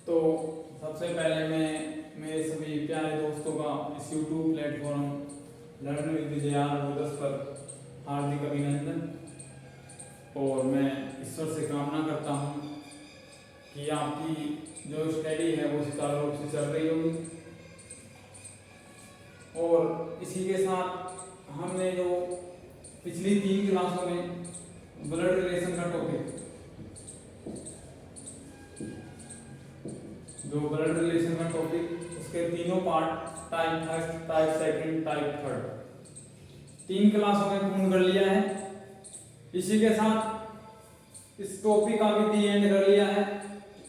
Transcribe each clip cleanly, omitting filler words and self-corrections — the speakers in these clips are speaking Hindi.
तो सबसे पहले मैं मेरे सभी प्यारे दोस्तों का इस YouTube platform learn with JR bogus पर हार्दिक अभिनंदन। और मैं ईश्वर से कामना करता हूँ कि आपकी जो स्टडी है वो सुचारू रूप से चल रही होगी। और इसी के साथ हमने जो पिछली 3 क्लासों में ब्लड रिलेशन का टॉपिक, जो ब्लड रिलेशन का टॉपिक उसके तीनों part, type first, type second, type third, 3 क्लासों में पूर्ण कर लिया है। इसी के साथ इस टॉपिक का भी दी एंड कर लिया है।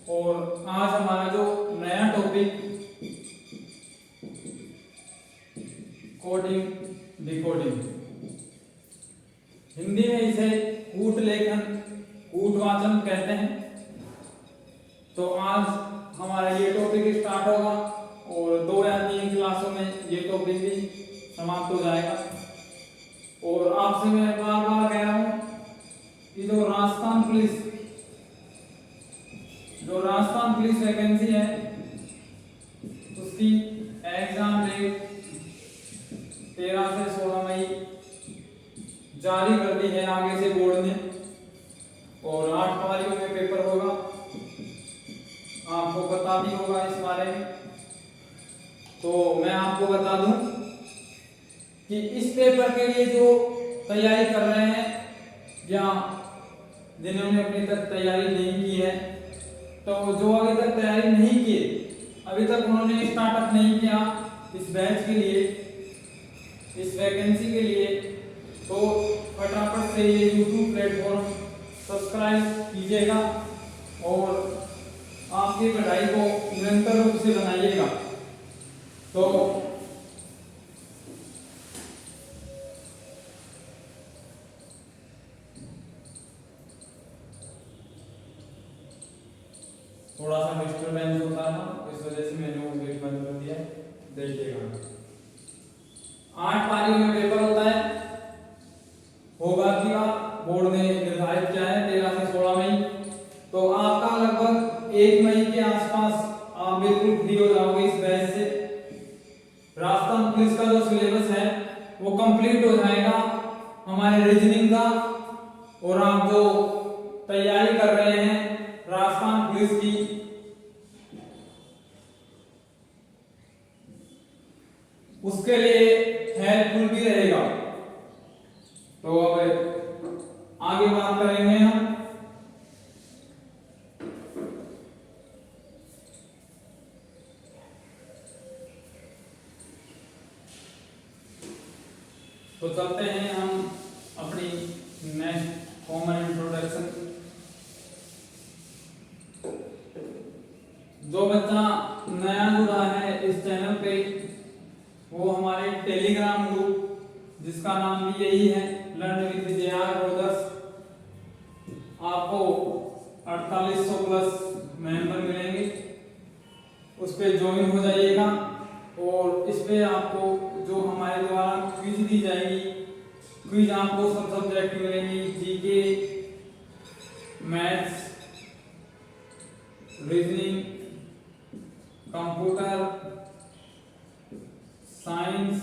और आज हमारा जो नया टॉपिक कोडिंग डिकोडिंग, हिंदी में इसे कूट लेखन कूट वाचन कहते हैं। तो आज हमारा ये टॉपिक स्टार्ट होगा और 2 या 3 क्लासों में ये टॉपिक भी समाप्त हो जाएगा। और आपसे मैं बार बार कह रहा हूँ कि जो राजस्थान पुलिस वैकेंसी है उसकी एग्जाम डेट 13 से 16 मई जारी कर दी है आगे से बोर्ड ने। और 8 पारियों में पेपर होगा, आपको पता भी होगा इस बारे में। तो मैं आपको बता दूं कि इस पेपर के लिए जो तैयारी कर रहे हैं या जिन्होंने अभी तक तैयारी नहीं की है, तो जो अभी तक तैयारी नहीं की, अभी तक उन्होंने स्टार्टअप नहीं किया इस बैच के लिए, इस वैकेंसी के लिए, तो फटाफट से ये YouTube प्लेटफॉर्म सब्सक्राइब कीजिएगा और आपकी पढ़ाई को निरंतर रूप से बनाइएगा। तो थोड़ा सा डिस्टर्बेंस होता है ना, इस वजह से मैंने वो गेट बंद कर दिया। देखिएगा 8 पारियों में पेपर होता है, होगा क्या बोर्ड ने निर्धारित किया है 13 से 16 मई। तो आपका लगभग 1 मई के आसपास आप बिल्कुल फ्री हो जाओगे इस बैच से। राजस्थान पुलिस का जो सिलेबस है वो कंप्लीट हो जाएगा हमारे रीजनिंग का। और आप जो तैयारी कर रहे हैं राजस्थान पुलिस की, उसके लिए हेल्पफुल भी रहेगा। तो अब आगे बात करेंगे हम। तो चलते हैं हम अपनी नेक्स्ट कॉमन इंट्रोडक्शन। जो बच्चा नया जुड़ा है इस चैनल पे, वो हमारे टेलीग्राम ग्रुप, जिसका नाम भी यही है लर्न विद JR बोगस, आपको 4800 प्लस मेंबर मिलेंगे, उस पे ज्वाइन हो जाइएगा। और इस पे आपको जो हमारे द्वारा क्विज दी जाएगी, क्विज आपको सब सब्जेक्ट मिलेंगी, GK, maths, reasoning, computer science,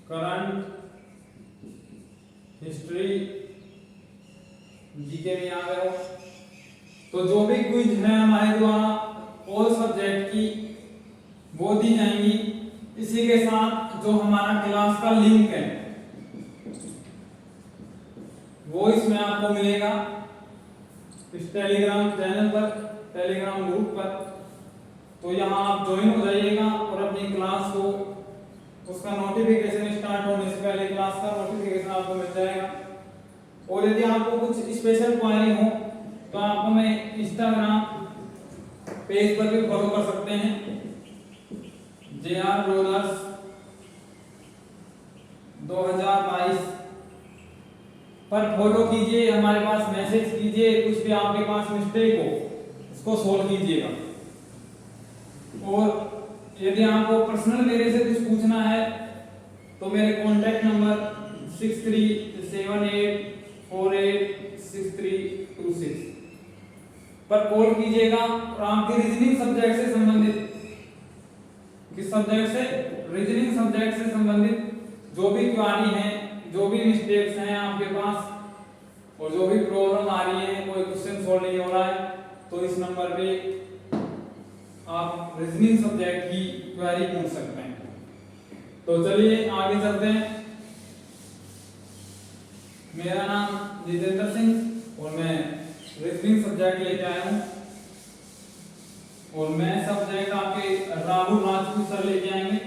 current, history, GK में आ गए हो। तो जो भी क्विज है हमारे द्वारा ऑल सब्जेक्ट की वो दी जाएंगी। इसी के साथ जो हमारा क्लास का लिंक है वो इसमें आपको मिलेगा इस टेलीग्राम चैनल पर, टेलीग्राम ग्रुप पर। तो यहाँ आप ज्वाइन हो जाइएगा और अपनी क्लास को, उसका नोटिफिकेशन स्टार्ट होने से पहले क्लास का नोटिफिकेशन आपको मिल जाएगा। और यदि आपको कुछ स्पेशल क्वेरी हो तो आप हमें इंस्टाग्राम पेज पर भी फॉलो कर सकते हैं, JR बोगस 2022 पर फॉलो कीजिए, हमारे पास मैसेज कीजिए, कुछ भी आपके पास मिस्टेक हो उसको सोल्व कीजिएगा। और यदि आपको पर्सनल मेरे से कुछ पूछना है तो मेरे कॉन्टैक्ट नंबर 6378486326 पर कोड कीजिएगा और आपके रीजनिंग सब्जेक्ट से संबंधित, किस सब्जेक्ट से, रीजनिंग सब्जेक्ट से संबंधित जो भी क्वेरी है, जो भी मिस्टेक्स हैं आपके पास और जो भी प्रॉब्लम आ रही है, कोई क्वेश्चन सॉल्व नहीं हो रहा है, तो इस नंबर पे आप रीजनिंग सब्जेक्ट की क्वेरी पूछ सकते हैं। तो चलिए आगे चलते हैं। मेरा नाम जितेंद्र सिंह और मैं रीजनिंग सब्जेक्ट लेके आया हूँ और मैं सब्जेक्ट आपके राहुल राजपूत सर लेके आएंगे।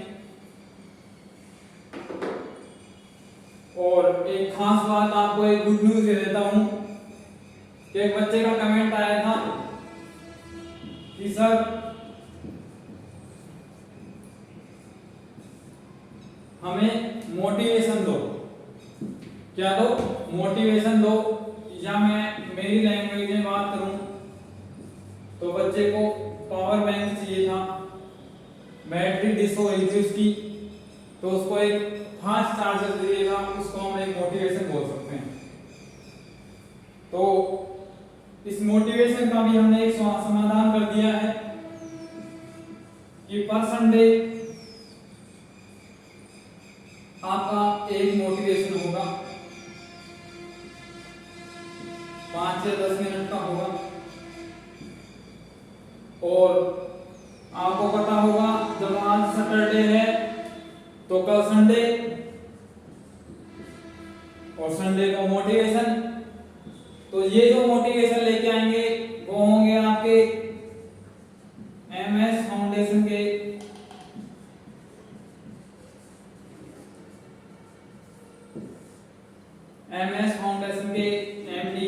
और एक खास बात आपको एक गुड न्यूज दे देता हूँ कि एक बच्चे का कमेंट आया था कि सर हमें मोटिवेशन दो, क्या दो, मोटिवेशन दो। या मैं मेरी लैंग्वेज में बात करूं तो बच्चे को पावर बैंक चाहिए था, बैटरी डिस हो रही थी उसकी, तो उसको एक फास्ट चार्जर दीजिएगा, उसको हम एक मोटिवेशन बोल सकते हैं। तो इस मोटिवेशन का भी हमने एक समाधान कर दिया है कि पर संडे आपका एक मोटिवेशन होगा, 5 से 10 मिनट का होगा। और आपको पता होगा जब आज सैटरडे है तो कल संडे, और संडे को मोटिवेशन। तो ये जो मोटिवेशन लेके आएंगे वो होंगे आपके एमएस फाउंडेशन के MD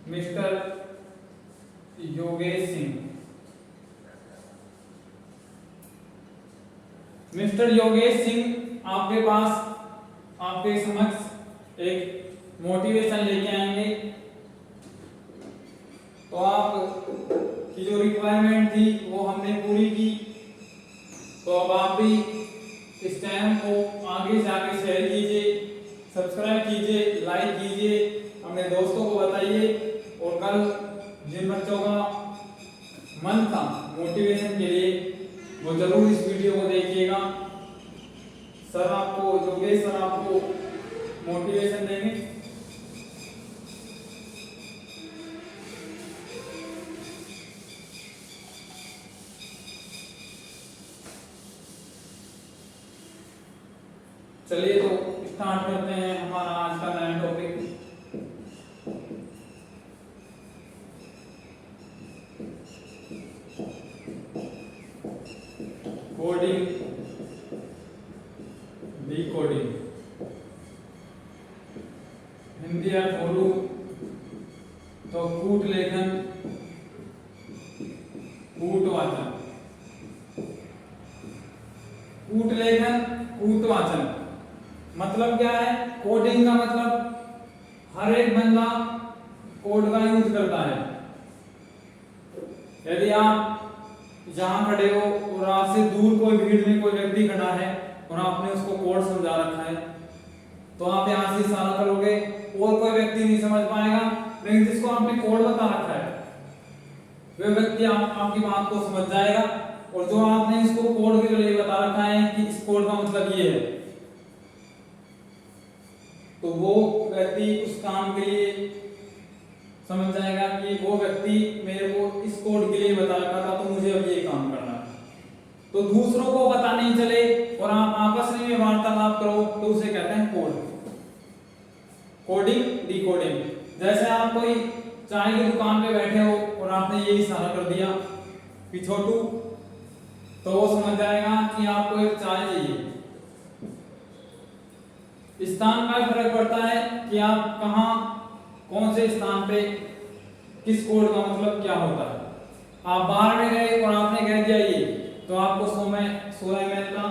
mister Yogesh Singh. Mister Yogesh Singh आपके पास, आपके समक्ष एक मोटिवेशन लेके आएंगे। तो आप की जो रिक्वायरमेंट थी वो हमने पूरी की। तो अब आप भी इस चैनल को आगे से आगे शेयर कीजिए, सब्सक्राइब कीजिए, लाइक कीजिए, अपने दोस्तों को बताइए। और कल जिन बच्चों का मन था मोटिवेशन के लिए वो जरूर इस वीडियो को देखिएगा। सर आपको, योगेश सर आपको मोटिवेशन देंगे। चलिए तो स्टार्ट करते हैं हमारा आज का नया टॉपिक। Coding, decoding. हिंदी अर्थ बोलूं तो कूट लेखन, कूट वाचन। कूट लेखन, कूट वाचन मतलब क्या है? कोडिंग का मतलब हर एक बंदा कोड का यूज करता है। यदि आप जहां खड़े हो और आपसे दूर कोई भीड़ में कोई व्यक्ति खड़ा है और आपने उसको कोड समझा रखा है तो आप यहां से इशारा करोगे और कोई व्यक्ति नहीं समझ पाएगा, लेकिन जिसको आपने कोड बता रखा है वह व्यक्ति आपकी बात को समझ जाएगा। और जो आपने इसको कोड के लिए बता रखा है कि इस कोड का मतलब ये है, तो वो व्यक्ति उस काम के लिए समझ जाएगा कि वो व्यक्ति मेरे को इस कोड के लिए बता रखा था तो मुझे अब ये काम करना है। तो दूसरों को पता नहीं चले और आप आपस में वार्तालाप करो तो उसे कहते हैं कोड, कोडिंग, डिकोडिंग। जैसे आप कोई चाय की दुकान पे बैठे हो और आपने ये इशारा कर दिया कि छोटू, तो वो समझ जाएगा कि आपको एक चाय चाहिए। स्थान का फर्क पड़ता है कि आप कहां, कौन से स्थान पे किस कोड का मतलब क्या होता है। आप बाहर में गए और आपने कह दिया ये, तो आपको 100 ml का,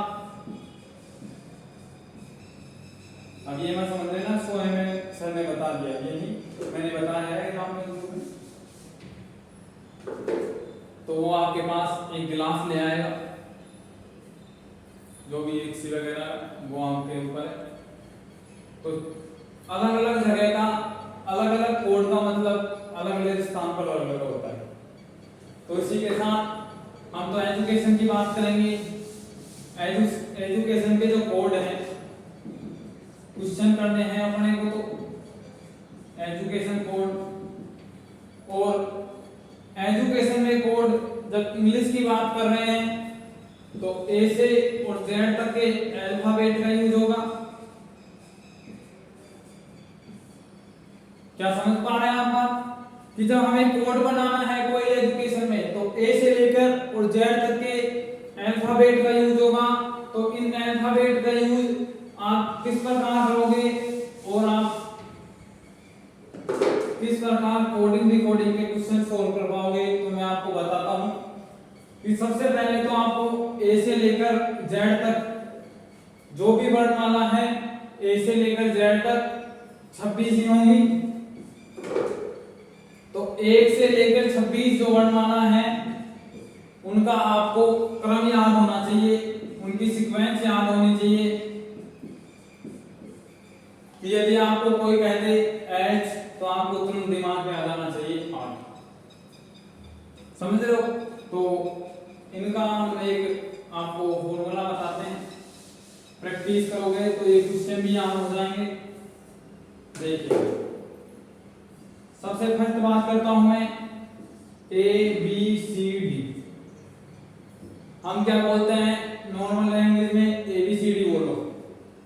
अब ये मत समझ लेना 100 ml सर ने बता दिया, ये नहीं मैंने बताया है एग्जाम में। तो वो आपके पास एक गिलास ले आएगा, जो भी मिक्सी वगैरह वो आपके ऊपर है। तो अलग अलग जगह का अलग अलग कोड का मतलब अलग अलग स्थान पर अलग अलग होता है। तो इसी के साथ हम तो एजुकेशन की बात करेंगे। एजुकेशन के जो कोड हैं, क्वेश्चन करने हैं अपने को, तो एजुकेशन कोड। और एजुकेशन में कोड जब इंग्लिश की बात कर रहे हैं तो ए से और जेड तक के अल्फाबेट का यूज होगा। क्या समझ पा रहे हैं आप बात? कि जब हमें कोड बनाना है कोई एजुकेशन में तो ए से लेकर और जेड तक के अल्फाबेट का यूज होगा। तो इन अल्फाबेट का यूज आप किस प्रकार करोगे और आप किस प्रकार कोडिंग डिकोडिंग के क्वेश्चन सॉल्व कर पाओगे, तो मैं आपको बताता हूं कि सबसे पहले तो आपको ए से लेकर जेड तक जो भी वर्णमाला है, ए से लेकर जेड तक 26 ही होंगी। तो 1 से लेकर 26 जो वर्णमाला है उनका आपको क्रम याद होना चाहिए, उनकी सीक्वेंस याद होनी चाहिए। कि यदि आपको कोई कह दे एच तो आपको तुरंत दिमाग में आ जाना चाहिए आर। समझ रहे हो? तो इनका हम एक आपको फॉर्मूला बताते हैं, प्रैक्टिस करोगे तो ये क्वेश्चन भी याद हो जाएंगे। देखिए सबसे फर्स्ट बात करता हूं मैं ए बी सी डी। हम क्या बोलते हैं नॉर्मल लैंग्वेज में ए बी सी डी बोलो।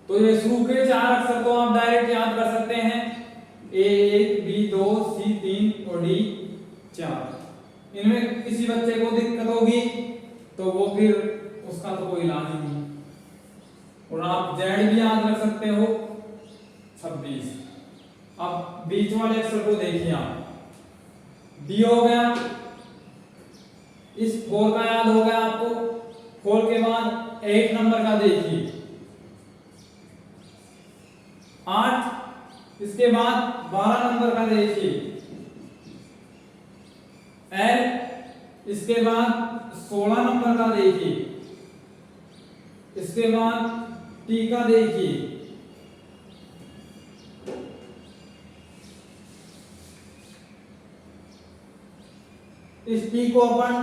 तो ये शुरू के 4 अक्षर तो आप डायरेक्ट याद कर सकते हैं, ए 1 बी 2 सी 3 और डी 4। इनमें किसी बच्चे को दिक्कत होगी तो वो फिर उसका तो कोई इलाज नहीं। और आप जेड भी याद रख सकते हो 26। अब बीच वाले अक्षर को देखिए आप, डी हो गया, इस 4 का याद हो गया आपको। 4 के बाद 8 नंबर का देखिए 8, इसके बाद 12 नंबर का देखिए एल, इसके बाद 16 नंबर का देखिए, इसके बाद टी का देखिए, इस टी को अपन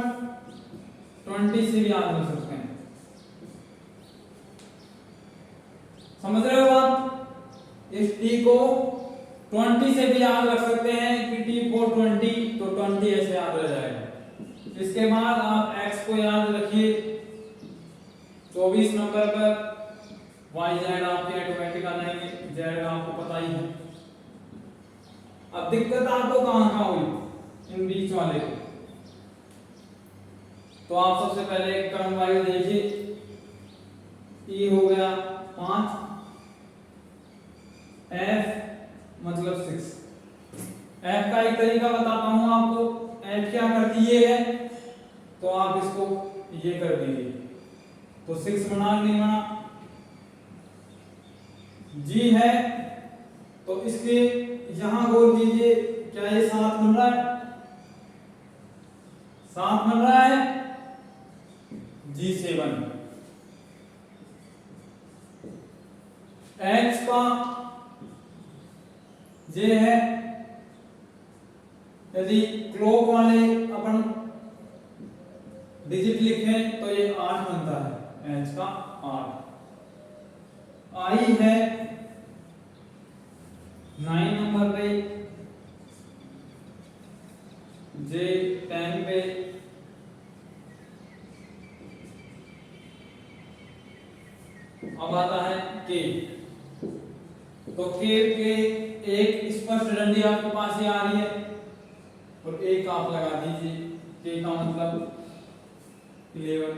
20 से भी याद कर सकते हैं। समझ रहे हो आप? इस टी को 20 से भी याद रख सकते हैं कि टी फॉर 20, तो 20 ऐसे याद रह जाएगा। इसके बाद आप एक्स को याद रखिए 24 नंबर पर, वाई जेड आपके ऑटोमेटिक आ जाएंगे, जेड आपको पता ही है। अब दिक्कत आपको कहां हुई? इन बीच वाले को। तो आप सबसे पहले क्रम वाइज देखिए, ई हो गया 5, एफ मतलब 6। एफ का एक तरीका बताता हूं आपको। एफ क्या करती है तो आप इसको ये कर दीजिए तो 6 बना, नहीं बना। जी है तो इसके यहां गौर कीजिए, क्या ये 7 बन रहा है? 7 बन रहा है। G7। H का जे है, यदि क्लॉक वाले अपन डिजिट लिखें तो ये 8 बनता है, H का 8। I है 9 नंबर पे, J 10 पे, अब आता है के। तो के एक स्पष्ट डंडी आपके पास ही आ रही है और एक आप लगा दीजिए, के का मतलब 11।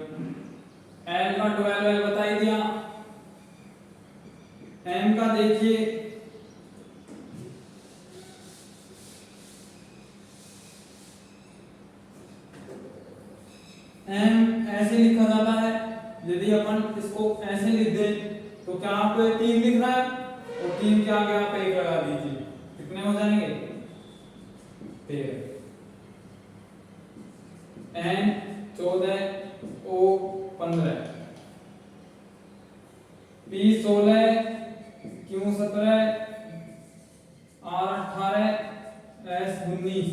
एल का 12 बता ही दिया। एम का देखिए, एम ऐसे लिखा जाता है। यदि अपन इसको ऐसे लिख दें तो क्या आपको 3 लिख रहा है और 3 के आगे आप 1 लगा दीजिए, कितने हो जाएंगे? 13। N 14, O 15, P 16, Q 17, R 18, S 19।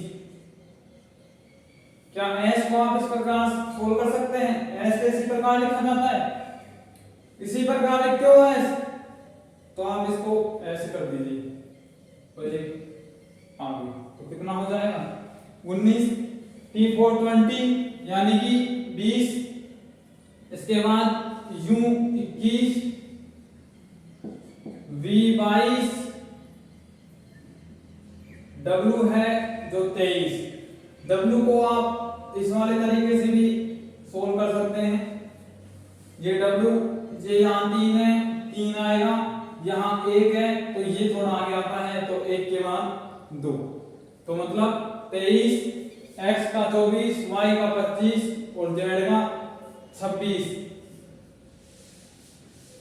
क्या एस को आप इस प्रकार सोल्व कर सकते हैं? एस को इसी प्रकार लिखा जाता है, इसी प्रकार लिखते हो एस, तो आप इसको ऐसे कर दीजिए तो एक आगे, तो कितना हो जाएगा 19 T4 20 यानी कि 20, इसके बाद U 21 V 22 W है जो 23। W को आप इस वाले तरीके से भी सोल्व कर सकते हैं। ये W ये यहाँ 3 है, 3 आएगा, यहाँ 1 है तो ये थोड़ा आगे आता है तो 1 के बाद 2, तो मतलब 23, x का 24, y का 25 और z का 26।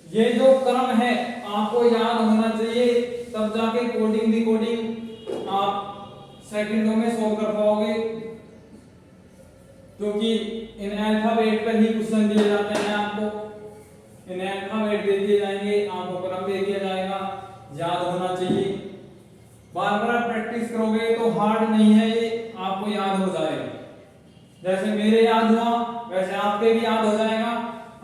ये जो क्रम है आपको याद होना चाहिए, तब जाके कोडिंग डिकोडिंग आप सेकंडों में सोल्व कर पाओगे, क्योंकि इन अल्फाबेट पर ही क्वेश्चन दिए जाते हैं। आपको इन अल्फाबेट दे दिए जाएंगे, आपको क्रम दे दिया जाएगा, याद होना चाहिए। बार बार प्रैक्टिस करोगे तो हार्ड नहीं है, ये आपको याद हो जाएगा। जैसे मेरे याद हुआ वैसे आपके भी याद हो जाएगा।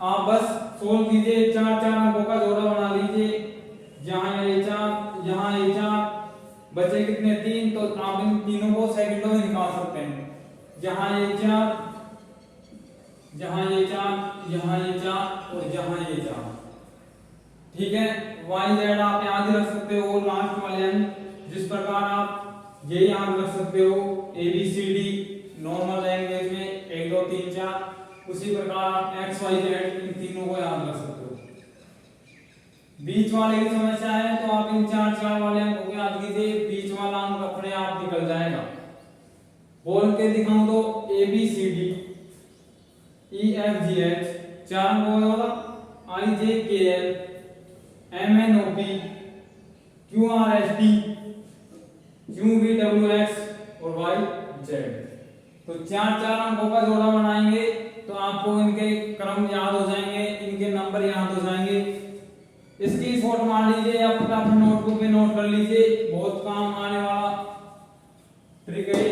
आप बस सोल्व कीजिए, 4 अंकों का जोड़ा बना लीजिए, यहाँ ये 4, यहाँ ये 4, बचे कितने 3, तो आप इन तीनों को सेकंडों में निकाल सकते हैं। यहाँ ये 4, यहाँ ये 4, यहाँ ये 4 और यहाँ ये 4, ठीक है। y z आप याद रख सकते हो, लास्ट वाले अंक जिस प्रकार आप ये याद रख सकते हो ABCD नॉर्मल लैंग्वेज में 1 2 3 4, उसी प्रकार आप x y z इन तीनों को याद रख सकते हो। बीच वाले की समस्या है तो आप इन 4 वाले अंकों को याद कीजिए, बीच वाला अंक अपने आप निकल जाएगा। बोल के दिखाऊं तो ABCD EFGH 4 अंकों होगा, IJKL MNOP QRST UVWX और YZ, तो 4 अंकों का जोड़ा बनाएंगे तो आपको इनके क्रम याद हो जाएंगे, इनके नंबर याद हो जाएंगे। इसकी शॉट मार लीजिए या फटाफट नोटबुक में नोट कर लीजिए, बहुत काम आने वाला ट्रिक है।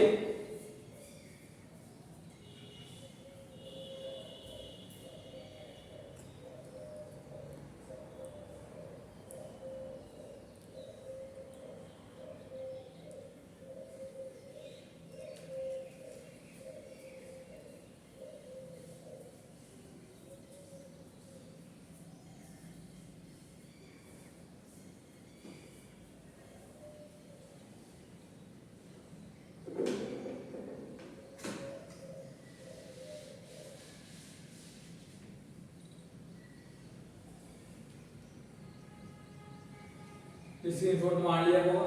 स्क्रीनशॉट मार लिया होगा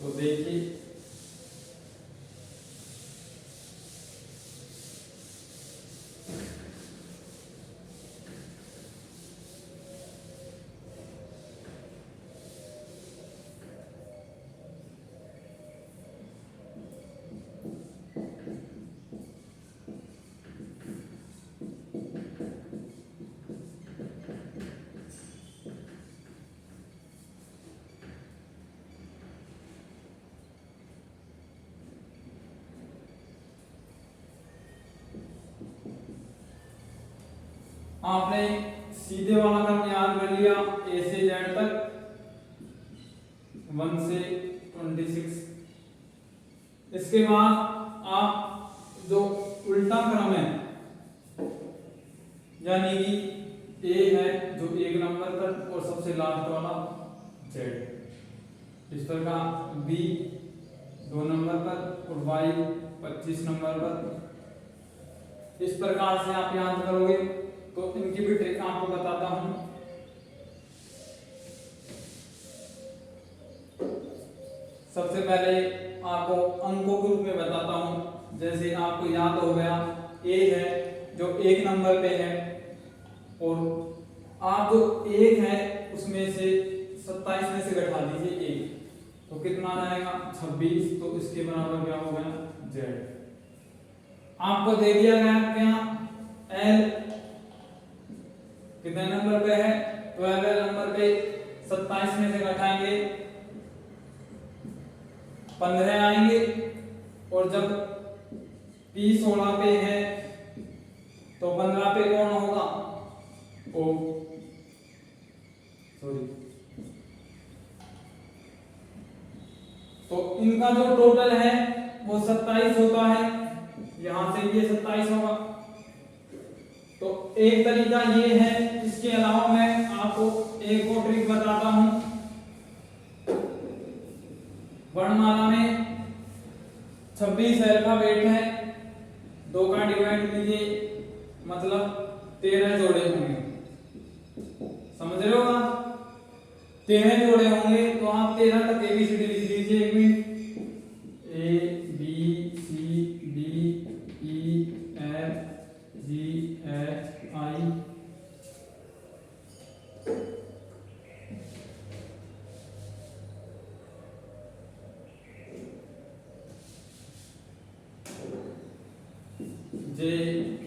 तो देखिए आपने सीधे वाला क्रम याद कर लिया A से Z तक 1 से 26। इसके बाद आप जो उल्टा क्रम है यानी कि A है जो 1 नंबर पर और सबसे लास्ट वाला Z, इस प्रकार B 2 नंबर पर और Y 25 नंबर पर, इस प्रकार से आप याद करोगे। तो इनकी भी ट्रिक आपको बताता हूं। सबसे पहले आपको अंकों के रूप में बताता हूं। जैसे आपको याद हो गया A है जो 1 नंबर पे है और आप जो 1 है उसमें से 27 में से घटा दीजिए 1, तो कितना आएगा 26, तो इसके बराबर क्या हो गया Z। आपको दे दिया गया क्या L कितने नंबर पे है, 12 नंबर पे, 27 में से घटाएंगे 15 आएंगे और जब P 16 पे है तो 15 पे कौन होगा? O, sorry. तो इनका जो टोटल है वो 27 होता है, यहां से ये 27 होगा। तो एक तरीका ये है, इसके अलावा मैं आपको एक और ट्रिक बताता हूं। वर्णमाला में 26 अल्फाबेट है, 2 का डिवाइड कीजिए मतलब 13 जोड़े होंगे, समझ रहे हो आप? 13 जोड़े होंगे तो आप 13 तक एबीसीडी लिख लीजिए। एक minute, A B C D E F G H I J K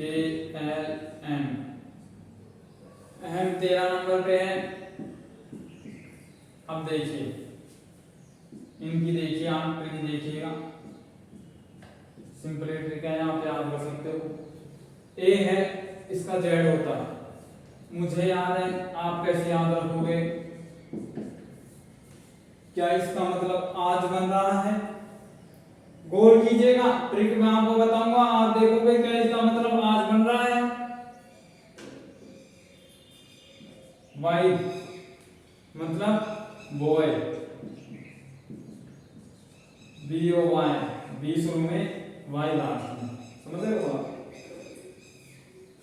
L M। हम 13 नंबर पे है। अब देखिए इनकी, देखिए आप ट्रिक देखिएगा, सिंपल ट्रिक है, यहाँ पे आप कर सकते हो। ए है, इसका जेड होता है, मुझे याद है, आप कैसे याद रखोगे? क्या इसका मतलब आज बन रहा है? गौर कीजिएगा, ट्रिक मैं आपको बताऊंगा, आप देखोगे क्या इसका मतलब आज बन रहा है। वाई मतलब बॉय, BOY, बी शुरू में वाई लास्ट में, समझ रहे हो आप?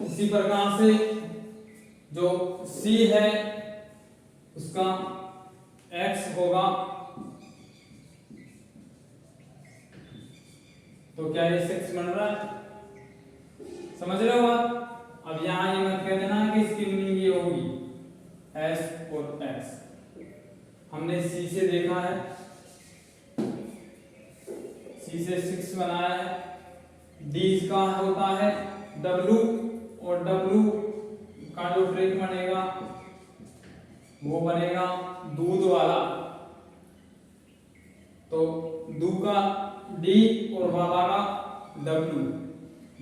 इसी प्रकार से जो सी है उसका एक्स होगा, तो क्या ये 6 बन रहा है? समझ रहे हो आप? अब यहां ये मत कह देना कि इसकी मीनिंग ये होगी एस और एक्स। हमने सी से देखा है, सी से 6 बनाया है। डी का होता है डब्लू, और डब्लू का जो ट्रिक बनेगा वो बनेगा दूध वाला, तो दू का डी और वाला का डब्लू,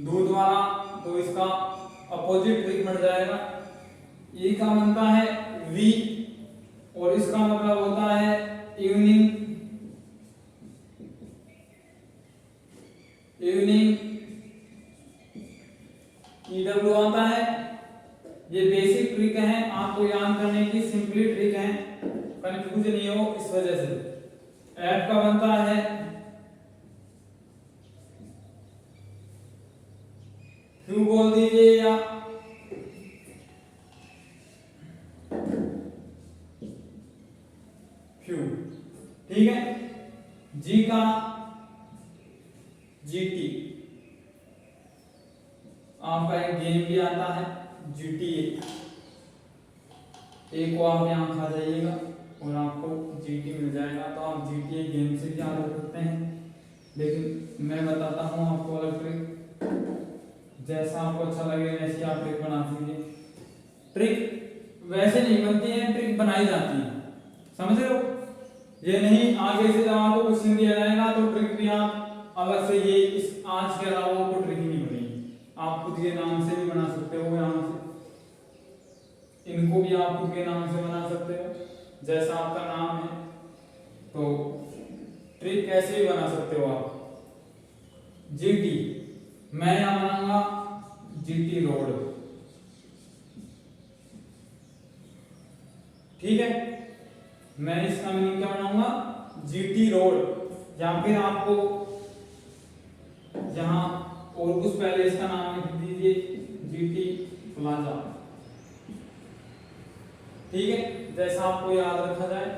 दूध वाला, तो इसका अपोजिट ट्रिक बन जाएगा। ये का बनता है वी, और इसका मतलब होता है इवनिंग, इवनिंग EW आता है। ये बेसिक ट्रिक है, आपको याद करने की सिंपली ट्रिक है, कंफ्यूज नहीं हो इस वजह से। एफ का बनता है क्यों बोल दीजिए या फ्यू, ठीक है। जी का GT, आपका एक गेम भी आता है GTA, एक को आप यहाँ खा जाइएगा और आपको GT मिल जाएगा, तो आप GTA गेम से भी याद रख सकते हैं। लेकिन मैं बताता हूँ आपको अलग ट्रिक, जैसा आपको अच्छा लगे वैसे आप ट्रिक बना दीजिए। ट्रिक वैसे नहीं बनती है, ट्रिक बनाई जाती है, समझ रहे हो? ये नहीं आगे से जब आपको क्वेश्चन दिया जाएगा तो ट्रिक भी आप अलग से, ये इस आज के अलावा कोई ट्रिक नहीं बनेगी। आप खुद के नाम से भी बना सकते हो, यहाँ से इनको भी आप खुद के नाम से बना सकते हो, जैसा आपका नाम है, तो ट्रिक कैसे भी बना सकते हो आप। GT, मैं यहाँ बनाऊंगा GT रोड, ठीक है। मैं इसका मीनिंग क्या बनाऊंगा? GT रोड, या फिर आपको यहां और कुछ पहले इसका नाम लिख दीजिए GT प्लाजा, ठीक है, जैसा आपको याद रखा जाए।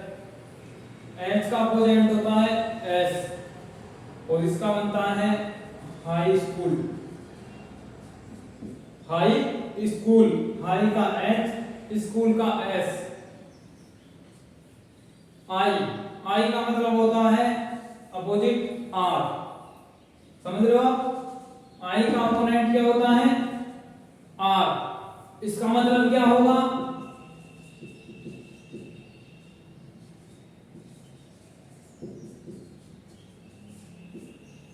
H का अपोजिट होता है S, और इसका बनता है high school, high school, high का H, स्कूल का S। आई, आई का मतलब होता है अपोजिट R, समझ रहे हो आप? आई का अपोनेंट क्या होता है? R, इसका मतलब क्या होगा?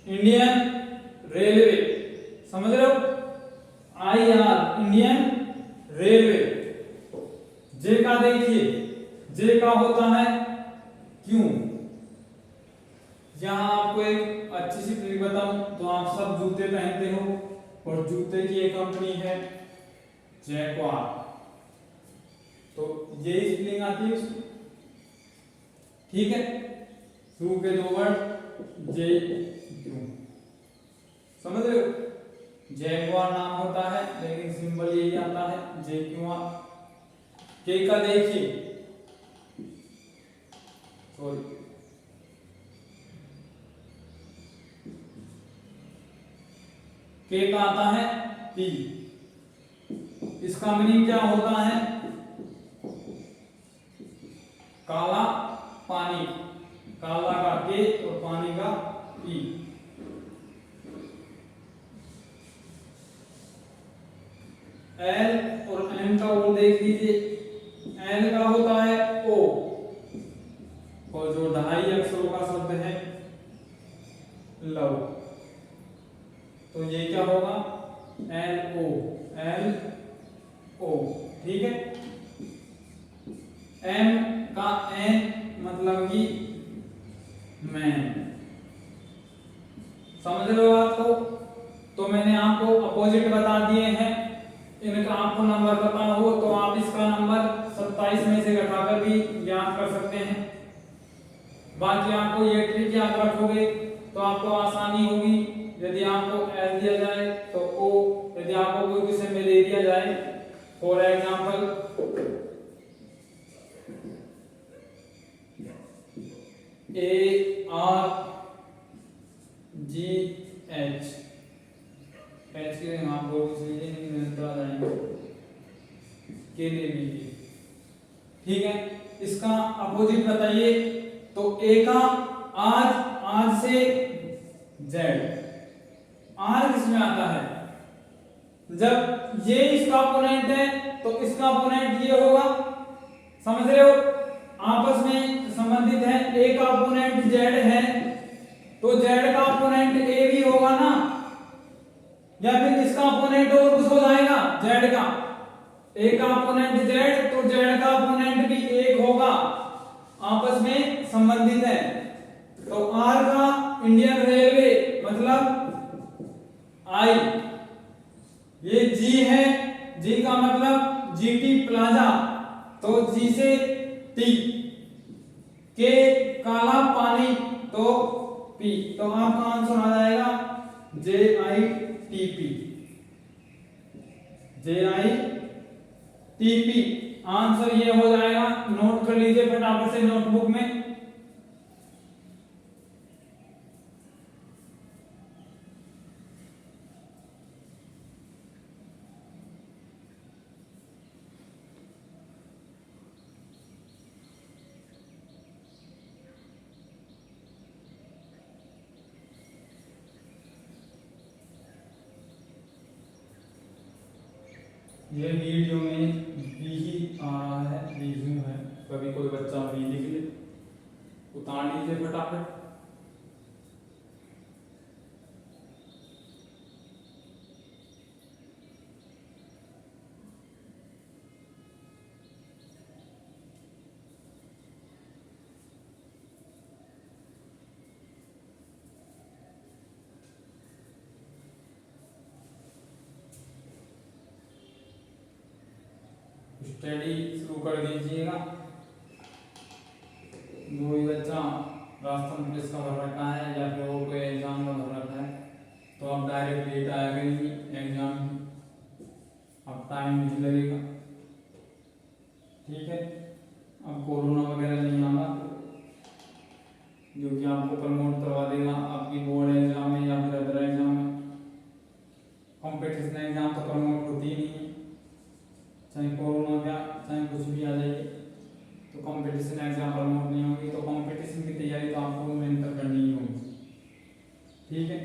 इंडियन रेलवे, समझ रहे हो? IR Indian railway. जे का देखिए, जे का होता है क्यों। यहां आपको एक अच्छी सी ट्रिक बताऊं तो आप सब जूते पहनते हो और जूते की एक कंपनी है जैक्वार, तो ये स्पेलिंग आती है उसकी, ठीक है। शू के दो वर्ड जे क्यू, समझ रहे हो? जैक्वार नाम होता है लेकिन सिंबल यही आता है जे क्यू आर। के का देखिए, सॉरी, के का आता है पी। इसका मीनिंग क्या होता है? काला पानी, काला का के और पानी का पी। एल और एम का वो देख लीजिए, एल का होता है ओ, और जो 2.5 अक्षरों का शब्द है लव, तो ये क्या होगा? एल ओ, एल ओ, ठीक है। एम का एन मतलब कि मैन, समझ रहे हो आपको? तो मैंने आपको अपोजिट बता दिए हैं। इनका आपको नंबर पता हो तो आप इसका नंबर 27 में से घटाकर भी याद कर सकते हैं। बाकी आपको ये ट्रिक याद रखोगे तो आपको आसानी होगी। यदि आपको एल दिया जाए तो ओ, यदि आपको कोई क्वेश्चन में दे दिया जाए, फॉर एग्जांपल ARGH, एच के आप बोल लीजिए, नहीं आ जाएंगे, के ले लीजिए, ठीक है। इसका अपोजिट बताइए, तो ए का आज, आज से जेड, आर किसमें आता है? जब ये इसका अपोनेंट है तो इसका अपोनेंट ये होगा, समझ रहे हो? आपस में संबंधित है। ए का अपोनेंट जेड है तो जेड का अपोनेंट ए भी होगा ना, या फिर इसका अपोनेंट और कुछ हो जाएगा जेड का। ए का अपोनेंट जेड तो जेड का अपोनेंट भी एक होगा, आपस में संबंधित है। तो आर का इंडियन रेलवे मतलब आई, ये जी है, जी का मतलब जीटी प्लाजा, तो जी से टी, के काला पानी तो पी, तो आपका आंसर आ जाएगा JITP, JITP आंसर ये हो जाएगा। नोट कर लीजिए फटाफट से नोटबुक में। ये वीडियो में भी ही आ रहा है, रीजू है, कभी कोई बच्चा भी लिख ले, उतार लीजिए फटाफट। स्टडी शुरू कर दीजिएगा। जो भी बच्चा राजस्थान पुलिस का भर रखा है या फिर और कोई एग्जाम का भर रखा है तो आप डायरेक्ट डेट आया करेंगे एग्जाम की, अब टाइम नहीं लगेगा, ठीक है। अब कोरोना वगैरह नहीं आना जो कि आपको प्रमोट करवा देगा आपकी बोर्ड एग्जाम में या फिर अदर एग्जाम में। कॉम्पिटिशन एग्जाम तो प्रमोट होती ही नहीं है, चाहे कोरोना या चाहे कुछ भी आ जाए, तो कंपटीशन एग्जाम प्रमोट नहीं होगी। तो कंपटीशन की तैयारी तो आपको निरंतर करनी ही होगी, ठीक है।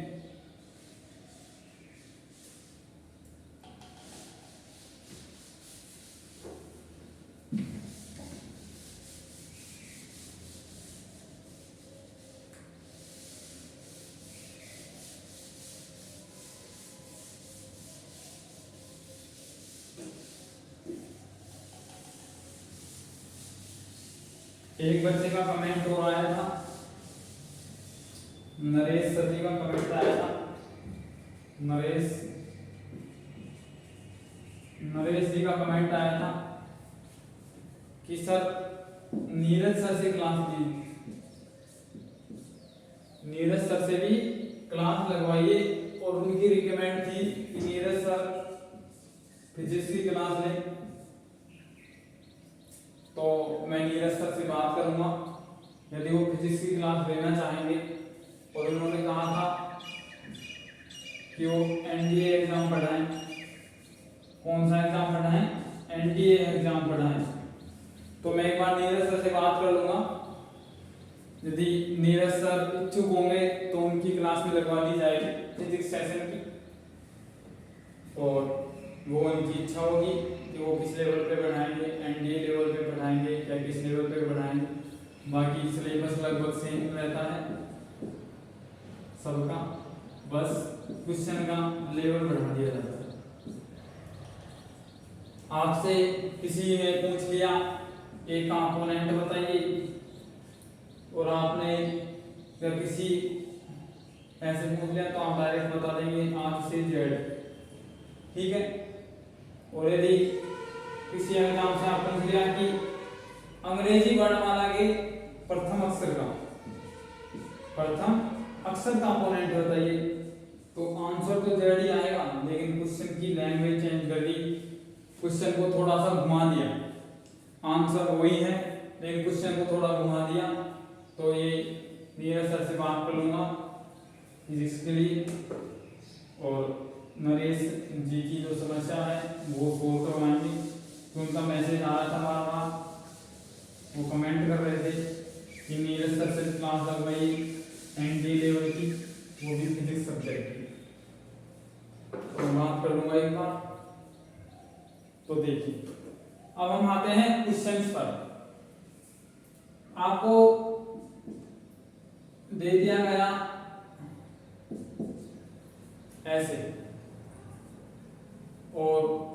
एक बच्चे का कमेंट हो आया था, नरेश सर जी का कमेंट आया था। नरेश जी का कमेंट आया था कि सर नीरज सर से क्लास ली, नीरज सर से भी क्लास लगवाइए। और उनकी रिकमेंड थी कि नीरज सर फिजिक्स की क्लास लें, तो मैं नीरज सर से बात करूंगा यदि वो फिजिक्स की क्लास लेना चाहेंगे। और उन्होंने कहा था कि वो एनडीए एग्जाम पढ़ाएं। कौन सा एग्जाम पढ़ाएं? एनडीए एग्जाम पढ़ाएं। तो मैं एक बार नीरज सर से बात कर लूंगा, यदि नीरज सर इच्छुक होंगे तो उनकी क्लास में लगवा दी जाएगी फिजिक्स सेशन की। और वो उनकी इच्छा होगी कि वो किस लेवल पे पढ़ाएंगे, एनडीए लेवल पे पढ़ाएंगे या किस लेवल पे पढ़ाएंगे। बाकी सिलेबस लगभग सेम रहता है सबका, बस क्वेश्चन का लेवल बढ़ा दिया जाता है। आपसे किसी ने पूछ लिया एक कंपोनेंट बताइए, और आपने अगर किसी ऐसे पूछ लिया तो आप डायरेक्ट बता देंगे आर से जेड, ठीक है। और यदि किसी एग्जाम से आप पूछ लिया कि अंग्रेजी वर्णमाला के प्रथम अक्षर कंपोनेंट बताइए, तो आंसर तो जेड ही आएगा, लेकिन क्वेश्चन की लैंग्वेज चेंज कर दी, क्वेश्चन को थोड़ा सा घुमा दिया। आंसर वही है लेकिन क्वेश्चन को थोड़ा घुमा दिया। तो ये नीरज सर से बात कर लूंगा फिजिक्स के लिए, और नरेश जी की जो समस्या है वो सोल्व करवाएंगे। तो उनका मैसेज आ रहा था बार बार, वो कमेंट कर रहे थे कि नीरज सर से क्लास लगवाई एनडी लेवल की, वो भी फिजिक्स सब्जेक्ट की। तो बात कर लूंगा एक बार। तो देखिए अब हम आते हैं क्वेश्चंस पर। आपको दे दिया गया ऐसे, और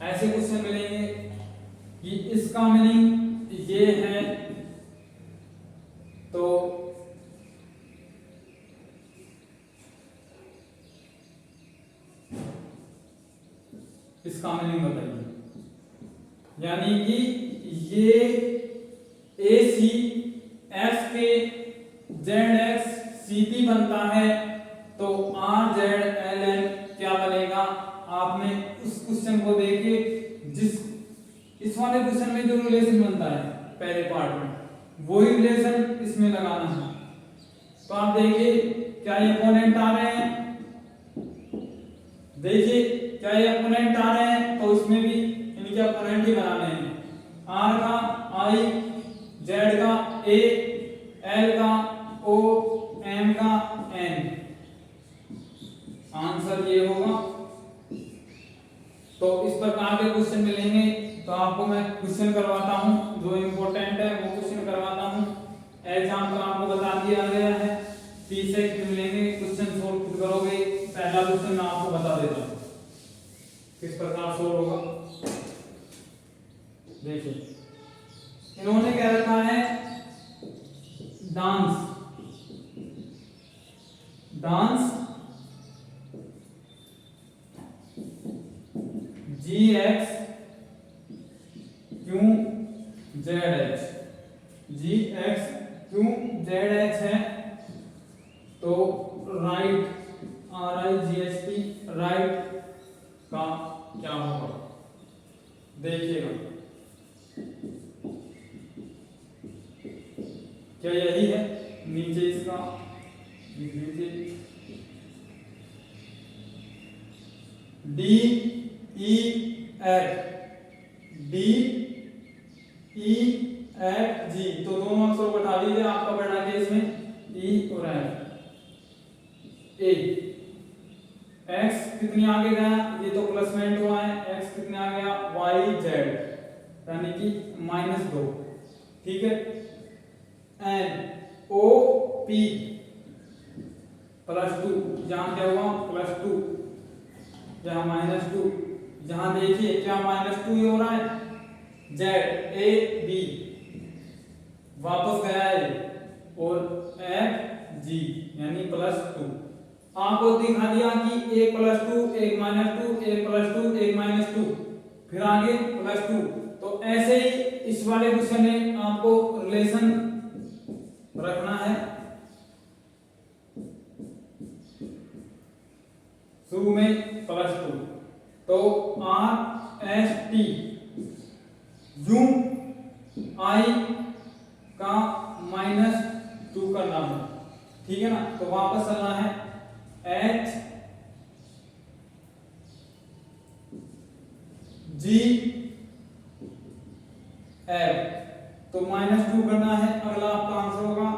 ऐसे क्वेश्चन मिलेंगे कि इसका मीनिंग ये है, तो इसका मीनिंग बताइए। यानी कि ये ए सी एफ के जेड एक्स सी पी बनता है, तो आर जेड एल एन क्या बनेगा। आपने उस क्वेश्चन को देखे, जिस इस वाले क्वेश्चन में जो रिलेशन बनता है पहले पार्ट में, वही रिलेशन इसमें लगाना है। तो आप देखिए क्या ये अपोनेंट आ रहे हैं, देखिए क्या ये अपोनेंट आ रहे हैं, तो इसमें भी इनके अपोनेंट ही बनाने हैं। आर का आई, जेड का ए, एल का ओ, एम का एन, आंसर ये होगा। तो इस प्रकार के क्वेश्चन मिलेंगे। तो आपको मैं क्वेश्चन करवाता हूं, जो इंपॉर्टेंट है वो क्वेश्चन करवाता हूं। एग्जाम पर आपको बता दिया गया है 30 सेकंड मिलेंगे, क्वेश्चन सोल्व खुद करोगे। पहला क्वेश्चन मैं आपको बता देता हूं किस प्रकार सोल्व होगा। देखिए इन्होंने क्या रखा है, डांस जी एक्स क्यों जेड एक्स, जी एक्स क्यों जेड एक्स है, तो right are I ji H T right का क्या होगा। देखिएगा क्या यही है, नीचे इसका नीचे डी ई एट जी, तो दोनों अक्षर को हटा दीजिए, आपका बढ़ा के इसमें ई और एफ। ए एक्स कितनी आगे गया, ये तो प्लसमेंट हुआ है, एक्स कितने आ गया वाई जेड, यानी कि -2, ठीक है। एन ओ पी +2, यहां क्या हुआ +2, यहाँ -2, यहाँ देखिए क्या -2 ही हो रहा है, जेड ए बी वापस गया है और एफ जी यानी +2। आपको दिखा दिया कि 1 + 2 1 -2 1 + 2 1 -2 फिर आगे +2। तो ऐसे ही इस वाले क्वेश्चन में आपको रिलेशन रखना है। शुरू में +2 तो आर एस टी यू आई का -2 करना है, ठीक है ना। तो वापस चलना है एच जी एफ, तो -2 करना है। अगला आपका आंसर होगा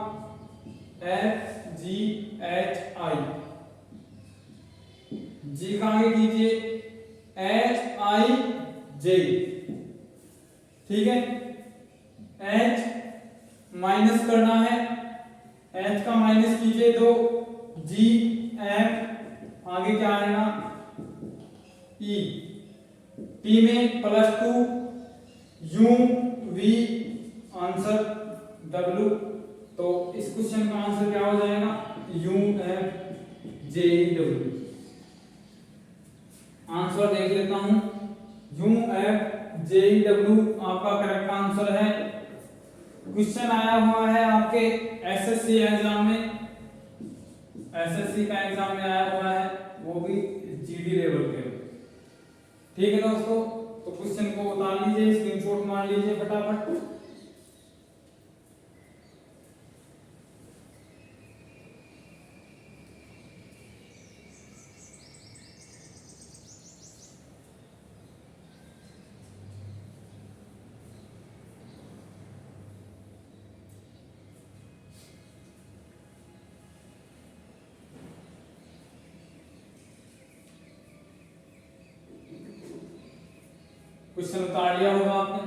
एफ जी एच आई। जी का आगे कीजिए एच आई जे, ठीक है। एच माइनस करना है, एच का माइनस कीजिए तो जी एफ आगे क्या आएगा ई, टी में +2 यू वी आंसर डब्ल्यू। तो इस क्वेश्चन का आंसर क्या हो जाएगा U F J W. Answer देख लेता हूं, यू एफ जे डब्ल्यू आपका करेक्ट आंसर है। क्वेश्चन आया हुआ है आपके एसएससी एग्जाम में, एसएससी का एग्जाम में आया हुआ है, वो भी जीडी लेवल के। ठीक है दोस्तों, तो क्वेश्चन को उतार लीजिए, स्क्रीनशॉट मार लीजिए फटाफट। क्वेश्चन उतार लिया होगा आपने।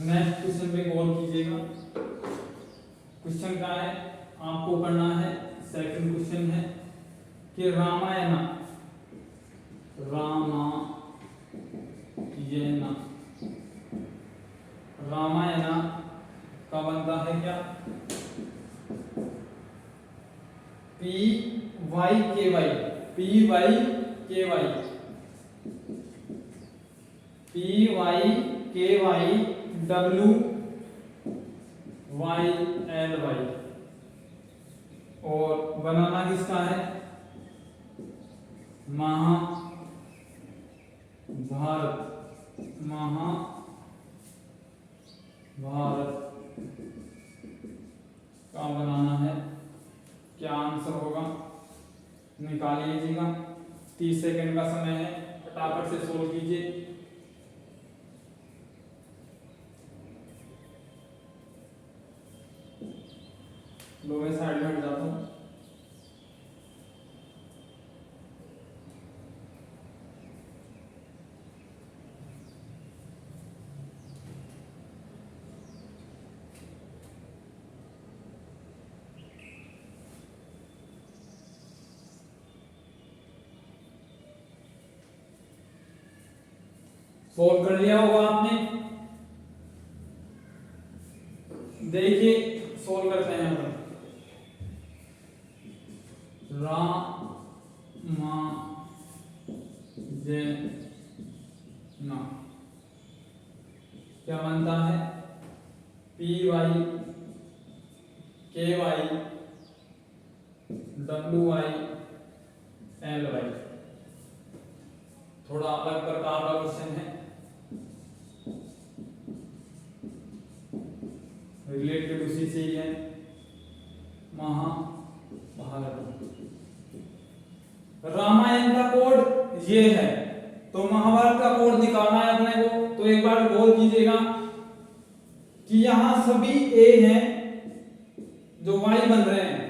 नेक्स्ट क्वेश्चन पे गौर कीजिएगा। क्वेश्चन क्या है आपको करना है, सेकंड क्वेश्चन है कि रामायण का बनता है क्या P Y K Y, P Y K Y, P Y K Y W Y L Y. और बनाना किसका है महाभारत का बनाना है। क्या आंसर होगा निकाल लीजिएगा, 30 सेकंड का समय है, फटाफट से सोल्व कीजिए। लो मैं साइड में हट जाता हूँ। सोल्व कर लिया होगा आपने। देखिए सोल्व करते हैं हम। ना क्या बनता है P Y K Y W Y L Y. थोड़ा अलग प्रकार का क्वेश्चन है, रिलेटेड उसी से ही है, महाभारत। रामायण का कोड ये है, तो महाभारत का कोड निकालना है अपने को। तो एक बार गौर कीजिएगा कि यहां सभी ए हैं जो वाई बन रहे हैं,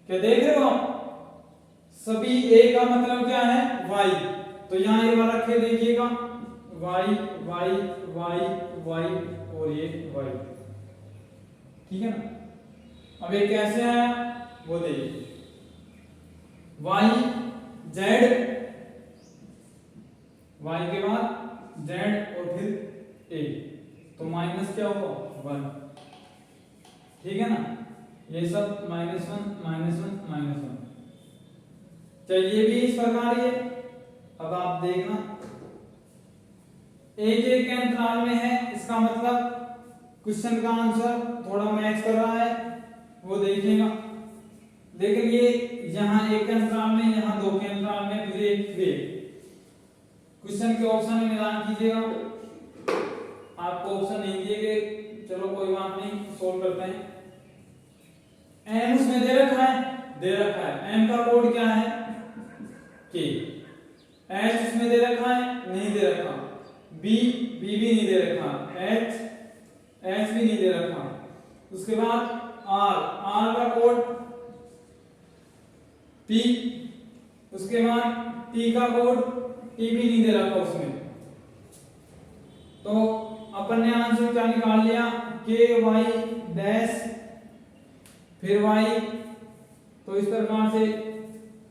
क्या देख रहे हो आप? सभी ए का मतलब क्या है वाई। तो यहां एक बार रखे देखिएगा वाई वाई वाई वाई और ये वाई, ठीक है ना। अब ये कैसे आया वो देखिए, वाई जेड, वाई के बाद जेड और फिर ए, तो माइनस क्या होगा 1, ठीक है ना। ये सब -1 -1 -1, चलिए भी इस प्रकार ये। अब आप देखना एक एक अंतराल में है, इसका मतलब क्वेश्चन का आंसर थोड़ा मैच कर रहा है वो देखिएगा। लेकिन ये यहाँ एक अंतराल में, यहाँ 2 के अंतराल में, फिर एक क्वेश्चन के ऑप्शन में मिलान कीजिएगा। आपको ऑप्शन नहीं दिए गए, चलो कोई बात नहीं, सोल्व करते हैं। एम उसमें दे रखा है, एम का कोड क्या है के, एच उसमें दे रखा है, नहीं दे रखा, बी भी नहीं दे रखा, एच भी नहीं दे रखा, उसके बाद आर का कोड पी, उसके बाद टी का कोड टी भी नहीं दे रखा उसमें। तो अपन ने आंसर क्या निकाल लिया, के वाई डैश फिर वाई, तो इस प्रकार से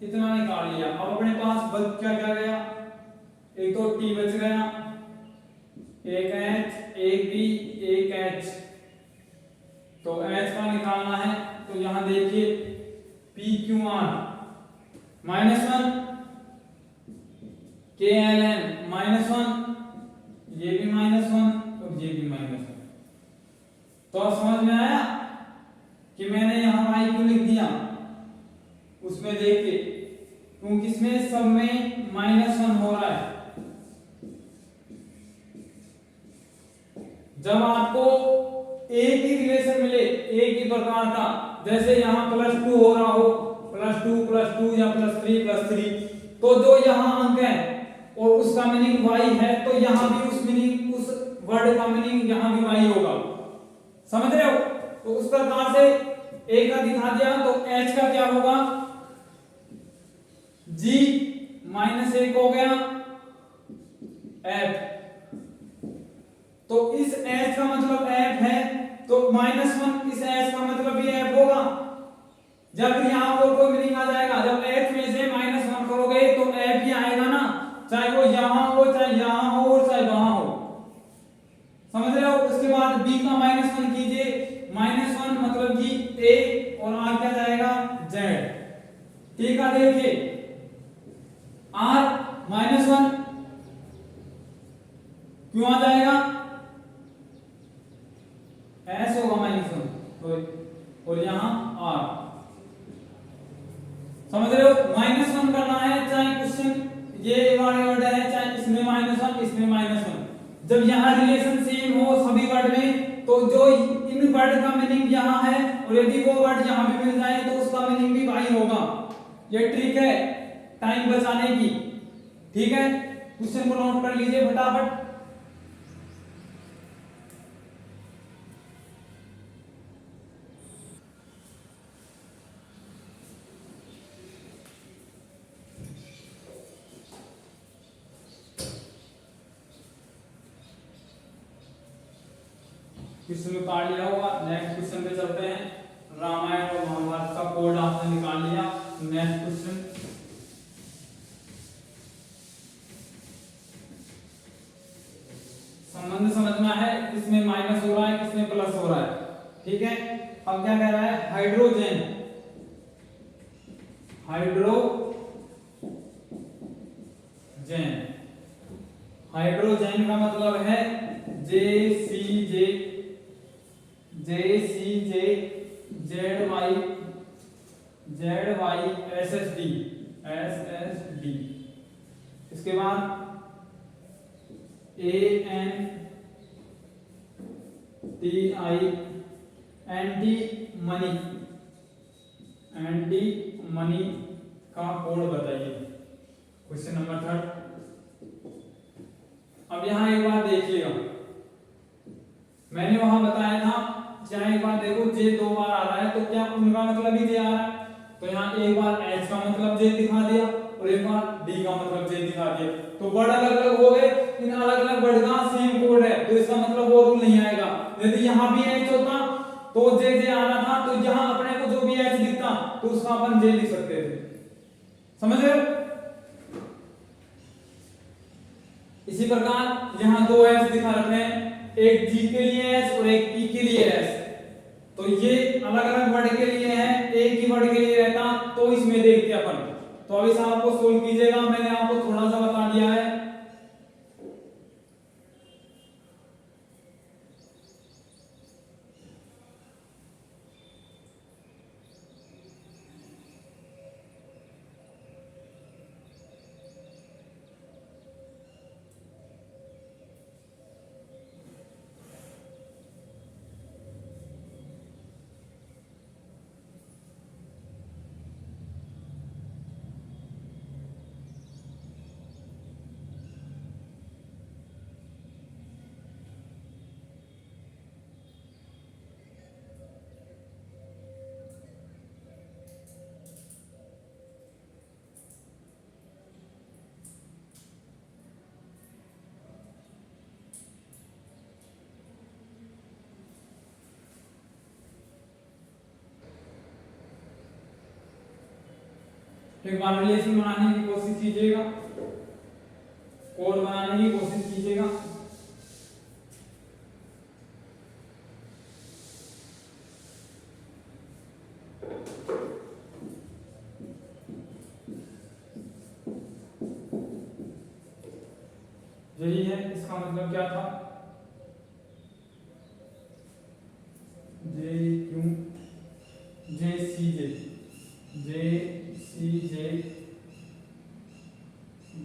इतना निकाल लिया। अब अपने पास बच क्या गया, एक तो टी बच गया, एक एच, एक बी, एक एच, तो एच का निकालना है। तो यहां देखिए पी क्यू आर -1, के एल एम -1, ये भी -1 और ये भी -1। तो अब समझ में आया कि मैंने यहां वाई क्यों लिख दिया, उसमें देख के, क्योंकि इसमें सब में -1 हो रहा है। जब आपको एक ही रिलेशन मिले, एक ही प्रकार का, जैसे यहाँ +2 हो रहा हो, +2 या +3, तो जो यहाँ अंक है और उसका मीनिंग y है, तो यहाँ भी उस वर्ड का मीनिंग यहाँ भी y होगा, समझ रहे हो। तो उस प्रकार से एक का दिखा दिया, तो h का क्या होगा, g -1 हो गया f, तो इस h का मतलब f है, तो -1 इस h का मतलब भी f होगा। जब यहाँ और कोई मीनिंग आ जाएगा, जब h में से -1 करोगे तो f ही आएगा ना, चाहे वो यहाँ हो, चाहे यहाँ हो और चाहे वहां हो, समझ रहे हो। उसके बाद b का -1 कीजिए, -1 मतलब कि a और r क्या जाएगा z, ठीक है। देखिए r -1 क्यों आ जाएगा, s होगा -1, और यहाँ r, समझ रहे हो। -1 करना है, चाहे क्वेश्चन ये वाले वर्ड है, चाहे इसमें -1 इसमें -1, जब यहाँ रिलेशन सेम हो सभी वर्ड में, तो जो इन वर्ड का मीनिंग यहाँ है और यदि वो वर्ड यहाँ भी मिल जाए तो उसका मीनिंग भी y होगा। ये ट्रिक है टाइम बचाने की, ठीक है। क्वेश्चन को नोट कर लीजिए फटाफट। क्वेश्चन को काट लिया होगा, नेक्स्ट क्वेश्चन पे चलते हैं। रामायण और महाभारत का कोड आपने निकाल लिया। नेक्स्ट क्वेश्चन, संबंध समझना है, किसमें माइनस हो रहा है किसमें प्लस हो रहा है, ठीक है। अब क्या कह रहा है, हाइड्रोजन, हाइड्रोजन का मतलब है JCJ SSD, इसके बाद एंटी मनी का कोड बताइए। Question number 3। अब यहाँ एक बात देखिएगा, मैंने वहां बताया था, यहाँ एक बार देखो J 2 बार आ रहा है, तो क्या उनका मतलब ही J आ रहा है, तो यहाँ एक बार H का मतलब J दिखा दिया और एक बार D का मतलब J दिखा दिया, तो वर्ड अलग अलग हो गए, इन अलग अलग वर्ड का सेम कोड है तो इसका मतलब वो रूल नहीं आएगा। यदि यहाँ भी एच होता तो जे जे आना था, तो यहाँ अपने को जो भी एच दिखता तो उसका अपन जे लिख सकते थे। समझ रहे हो? इसी प्रकार यहाँ दो एच दिखा रखे हैं, एक जी के लिए एच और एक ई के लिए एच। तो ये अलग अलग वर्ड के लिए है, एक ही वर्ड के लिए रहता तो इसमें देखते अपन। तो अभी से आपको सोल्व कीजिएगा, मैंने आपको थोड़ा सा बता दिया है। तो एक बार रिलेशन बनाने की कोशिश कीजिएगा, कोड बनाने की कोशिश कीजिएगा। यही है, इसका मतलब क्या था, J Q J C J J C J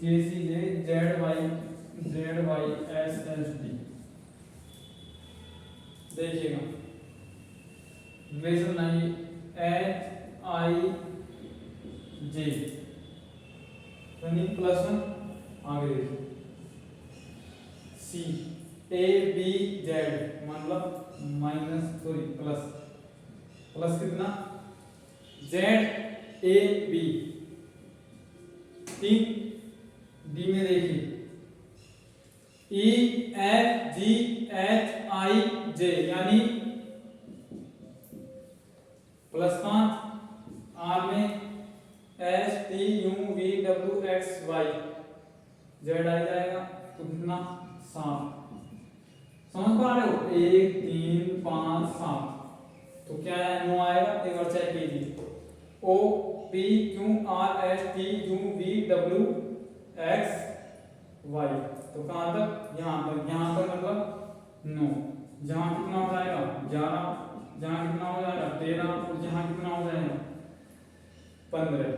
J C J Z Y S S D. देखिएगा रिलेशन नहीं, एच आई जे यानी +1, आगे देखिए सी ए बी जेड मतलब प्लस कितना, जेड ए बी, ठीक। डी में देखिए ई F G H I J यानी +5, आर में S T U V W X Y, Z आ जाएगा तो कितना 7। समझ पा रहे हो, 1 3 5 7, तो क्या है 9 आएगा। एक बार चेक कीजिए, O P Q R S T U V W X Y, तो कहां तक, यहां तक मतलब 9। जहां कितना हो जाएगा 11, जहां कितना हो जाएगा 13 और जहां कितना हो जाएगा 15।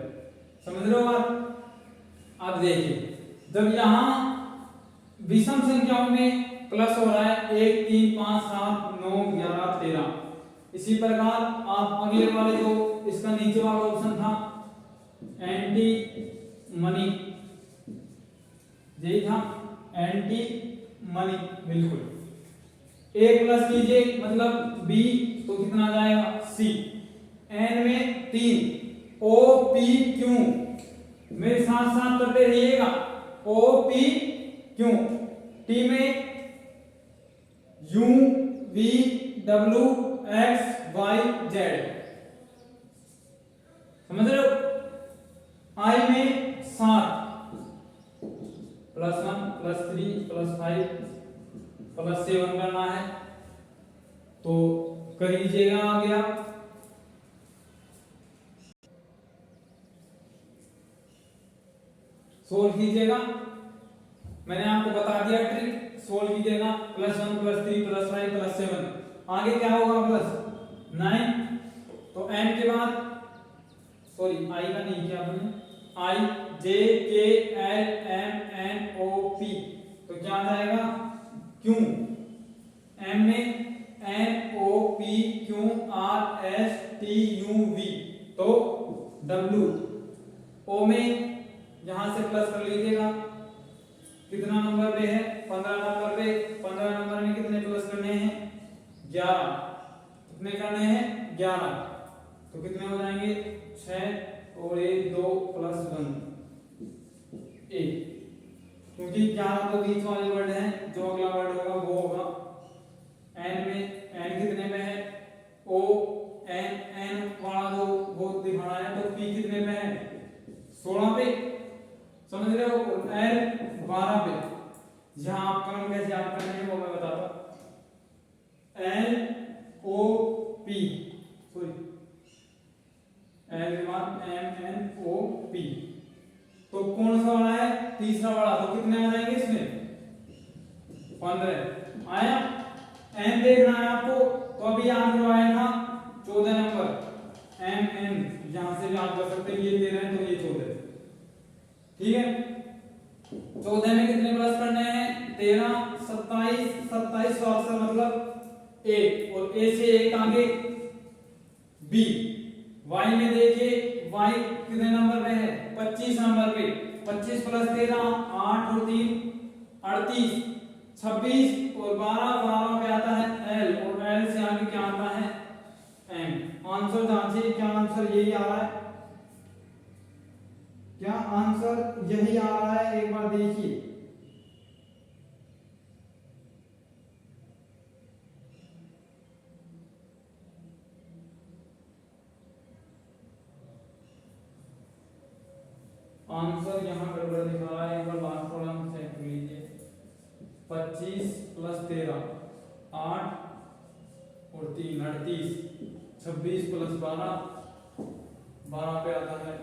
समझ रहे हो बात? अब देखिए जब यहां विषम संख्याओं में प्लस हो रहा है 1 3 5 7 9 11 13, इसी प्रकार आप अगले वाले जो इसका नीचे वाला ऑप्शन था एंटी मनी, यही था एंटी मनी, बिल्कुल। ए प्लस कीजिए मतलब बी, तो कितना जाएगा सी। एन में 3, ओ पी क्यू, मेरे साथ साथ करते रहिएगा, ओ पी क्यू। टी में U V W X Y Z, समझ रहे हो। आई में 7, +1 +3 +5 +7 करना है, तो कर लीजिएगा। आ गया, सोल्व कीजिएगा। मैंने आपको बता दिया ट्रिक, सोल्व कीजिएगा। +1 +3 +5 +7, आगे क्या होगा +9। तो n के बाद सॉरी आई का नहीं किया आपने, I J K L M N O P, तो क्या आ जाएगा क्यू। एम में N O P Q R S T U V, तो डब्ल्यू। ओ में यहां से प्लस कर लीजिएगा, कितना नंबर पे है 15 नंबर पे, 15 नंबर में कितने प्लस करने हैं 11, कितने करने हैं 11, तो कितने हो जाएंगे 6 और 1 2 +1 1, क्योंकि 11 तो बीच वाले वर्ड हैं, जो अगला वर्ड होगा वो होगा एन में। एन कितने में है? ओ एन, एन वाला जो वो दिखाना है, तो पी कितने में है? 16 पे, समझ रहे हो? एल 12 पे। यहाँ आप क्रम कैसे याद करना है वो मैं बताता हूँ। L O P, sorry L के बाद एम एन ओ पी, तो कौन सा वाला है? तीसरा वाला। तो कितने आ जाएंगे इसमें? 15 आया। एन देखना है आपको, तो अभी यहाँ जो आया था 14 नंबर एम एन, यहां से भी आप कर सकते हैं। ये 13 है तो ये 14, ठीक है। 14 में कितने प्लस करने हैं? 13, 27, 27 का अक्षर मतलब ए, और ए से एक आगे बी। वाई में देखिए, वाई कितने नंबर पे है? 25 नंबर पे। 25 प्लस 13 8 और 3 38, 26 और 12, 12 पे आता है एल, और एल से आगे क्या आता है? एम। आंसर जांचिए, क्या आंसर यही आ रहा है? क्या आंसर यही आ रहा है? एक बार देखिए। आंसर यहाँ गड़बड़ दिखा रहा है, एक बार लास्ट कॉलम चेक कर लीजिए। 25 प्लस 13 8 और 3 38, 26 प्लस 12 12 पे आता है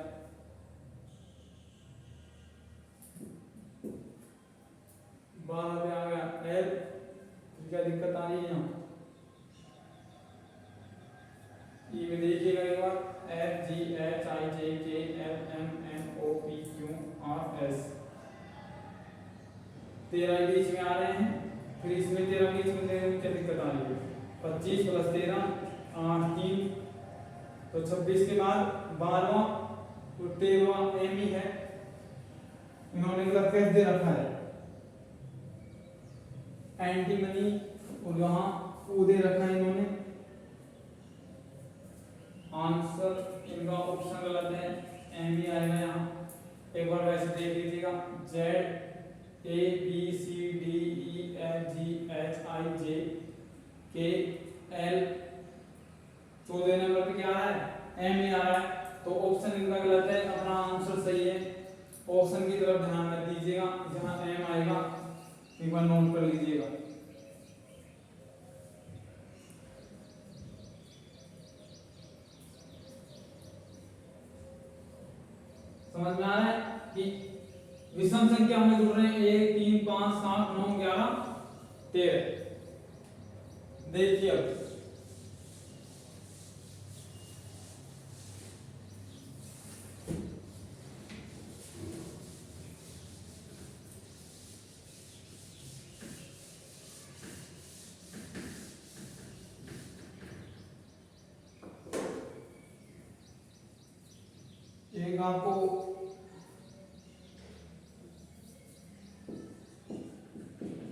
12 पे आ गया एल। क्या दिक्कत आ रही है यहाँ? ई में देखिएगा एक बार, F G H I J K L M N O P Q R S, 13 बीच में आ रहे हैं। फिर इसमें 13 बीच में क्या दिक्कत आ रही है? 25 प्लस 13 8 3, तो 26 के बाद 12 और 13 एम ही है। इन्होंने मतलब कैसे दे रखा है? एंटीमनी, और वहां ओ दे रखा है इन्होंने। आंसर इनका ऑप्शन गलत है, एम ही आएगा यहाँ। एक बार वैसे देख लीजिएगा, Z A B C D E F G H I J K L, 14 number पे क्या आ रहा है? एम ही आ रहा है। तो ऑप्शन इनका गलत है, अपना आंसर सही है। ऑप्शन की तरफ ध्यान मत दीजिएगा, जहां एम आएगा एक बार नोट कर लीजिएगा। समझ में आ रहा है कि विषम संख्या में जुड़ रहे हैं 1 3 5 7 9 11 13। देखिए अब एक आपको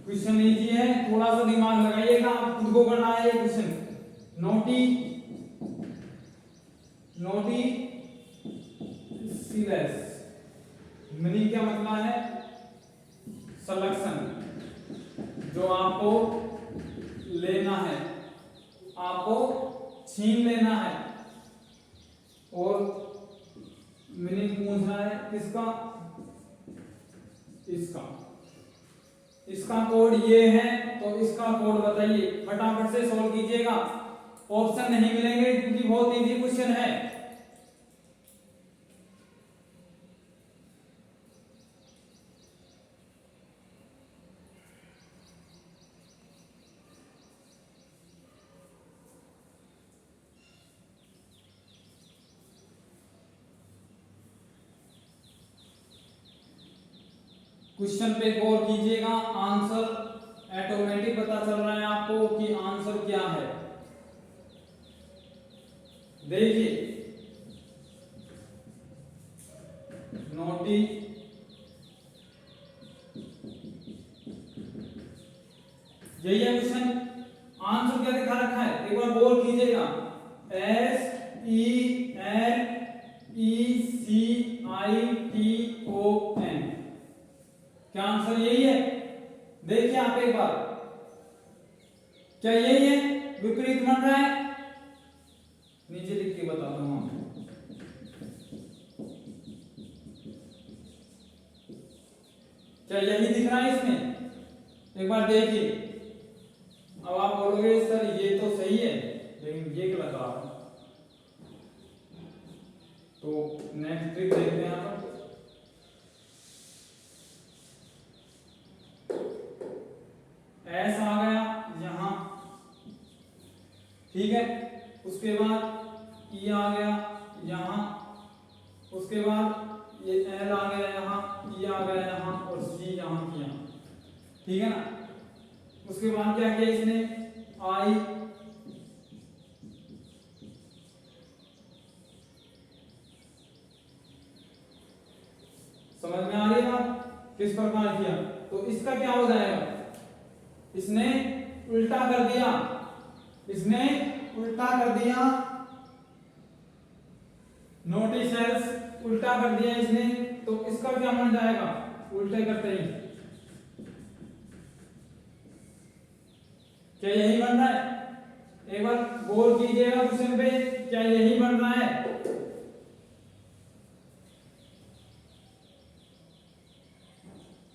क्वेश्चन इजी है, थोड़ा सा दिमाग लगाइएगा, आप खुद को करना है ये क्वेश्चन। नोटी नोटी सीलेस, मीनिंग क्या मतलब है? सिलेक्शन, जो आपको लेना है, आपको छीन लेना है। और मीनिंग पूछ रहा है किसका? इसका। इसका कोड ये है, तो इसका कोड बताइए, फटाफट से सॉल्व कीजिएगा। ऑप्शन नहीं मिलेंगे क्योंकि बहुत इजी क्वेश्चन है। क्वेश्चन पे गौर कीजिएगा, आंसर ऑटोमेटिक पता चल रहा है आपको कि आंसर क्या है। देखिए, नोटी यही है क्वेश्चन। आंसर क्या दिखा रखा है एक बार गौर कीजिएगा, S E L E C T I O N. क्या आंसर स्क्रीन बन रहा है, नीचे लिख के बता दूंगा। क्या यही दिख रहा है इसमें? एक बार देखिए। अब आप बोलोगे सर ये तो सही है लेकिन ये गलत आ रहा है, तो नेक्स्ट ट्रिक देखते हैं यहाँ पर। एस आ गया यहाँ, ठीक है। उसके बाद ई आ गया यहाँ, उसके बाद ये एल आ गया यहाँ, ई आ गया यहाँ और सी यहाँ की यहाँ, ठीक है ना। उसके बाद क्या किया इसने, आई, समझ में आ रही है बात किस प्रकार किया। तो इसका क्या हो जाएगा, इसने उल्टा कर दिया, इसने उल्टा कर दिया, नोटिस एल्स उल्टा कर दिया इसने, तो इसका क्या बन जाएगा, उल्टे करते ही क्या यही बन रहा है? एक बार गौर कीजिएगा क्वेश्चन पे, क्या यही बन रहा है?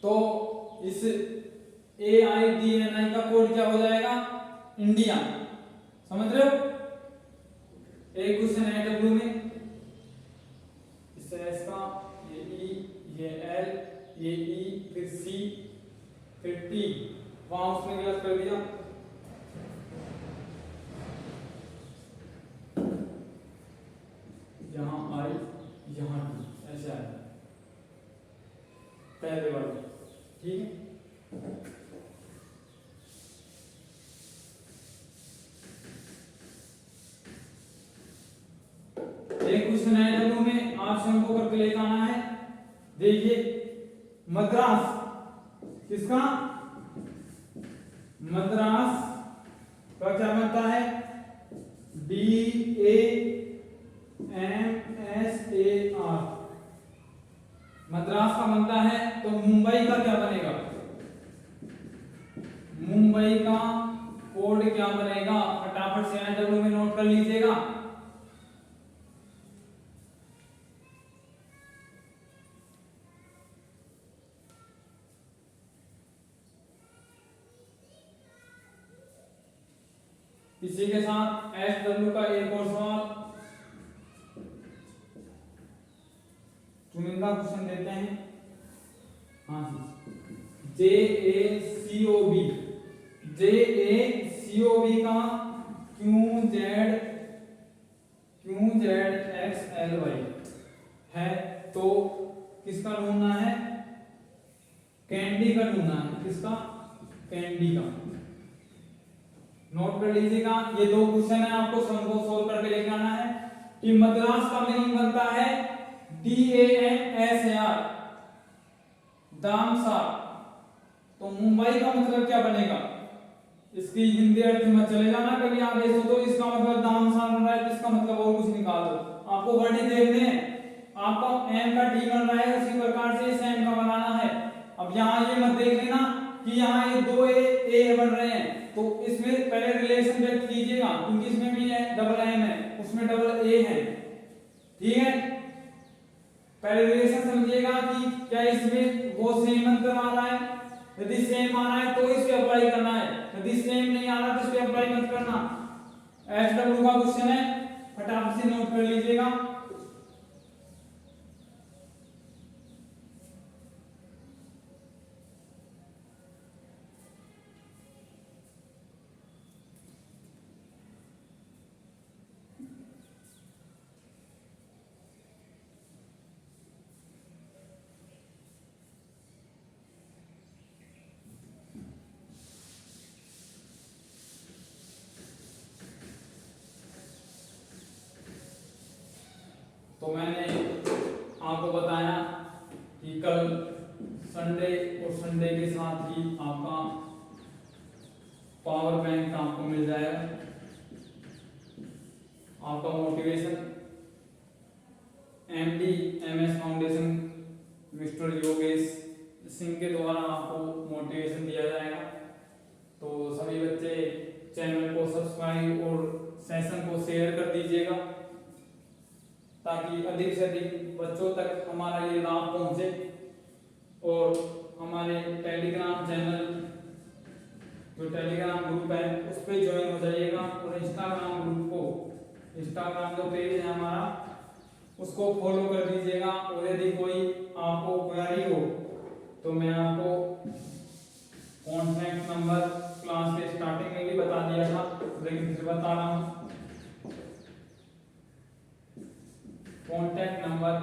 तो इस AIDNI का कोड क्या हो जाएगा, इंडिया, समझ रहे हो। एक क्वेश्चन है डब्ल्यू में, इससे एस का, ये ई, ये एल, ये ई, फिर सी, फिर टी, वहां उसने गलत कर दिया, यहाँ आई, यहाँ टी, ऐसा है पहले वाला, ठीक है। एक क्वेश्चन है डब्ल्यू में, ऑप्शन को करके लेकर आना है। देखिए मद्रास, किसका, मद्रास का क्या बनता है, DAMSAR, मद्रास का बनता है। तो मुंबई का क्या बनेगा, मुंबई का कोड क्या बनेगा, फटाफट से डब्ल्यू में नोट कर लीजिएगा। इसी के साथ SW का एक और सवाल, चुनिंदा क्वेश्चन देते हैं। हाँ JACOB, JACOB का QZXLY है, तो किसका ढूंढना है, कैंडी का ढूंढना है, किसका, कैंडी का। नोट कर लीजिएगा, ये दो क्वेश्चन है, आपको सबको सोल्व करके लेके आना है। कि मद्रास का मीनिंग बनता है DAMSAR, दामसा। तो मुंबई का मतलब क्या बनेगा, इसकी हिंदी अर्थ में चले जाना कभी आगे से, तो इसका मतलब दामसा बन रहा है, तो इसका मतलब और कुछ निकाल दो। आपको वर्ड ही देखने हैं, आपका एम का डी बन रहा है, उसी प्रकार से इस एम का बनाना है। अब यहाँ ये मत देख लेना कि यहाँ ये दो ए बन रहे हैं, तो इसमें पहले रिलेशन व्यक्त कीजिएगा, क्योंकि इसमें भी है डबल एम है, उसमें डबल ए है, ठीक है। पहले रिलेशन समझिएगा कि क्या इसमें वो सेम अंतर आ रहा है, यदि सेम आ रहा है तो इस पे अप्लाई करना है, यदि सेम नहीं आ रहा तो इस पे अप्लाई मत करना। SW का क्वेश्चन है, फटाफट से नोट कर लीजिएगा। तो मैंने आपको बताया कि कल संडे और संडे के साथ ही आपका पावर बैंक आपको मिल जाएगा। आपका motivation MD MS foundation mister Yogesh Singh के द्वारा आपको मोटिवेशन दिया जाएगा। तो सभी बच्चे चैनल को सब्सक्राइब और सेशन को शेयर कर दीजिएगा, ताकि अधिक से अधिक बच्चों तक हमारा ये लाभ पहुंचे। और हमारे टेलीग्राम चैनल जो टेलीग्राम ग्रुप है उस पर ज्वाइन हो जाइएगा, और इंस्टाग्राम ग्रुप को, इंस्टाग्राम जो पेज है हमारा, उसको फॉलो कर दीजिएगा। और यदि कोई आपको क्वेरी हो तो मैं आपको कॉन्टैक्ट नंबर क्लास के स्टार्टिंग में भी बता दिया था, लेकिन फिर बता रहा हूँ। कॉन्टैक्ट नंबर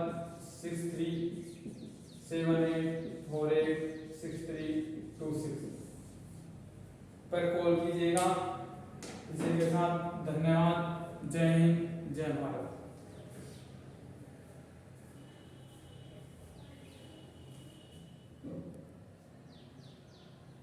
6378486326 पर कॉल कीजिएगा।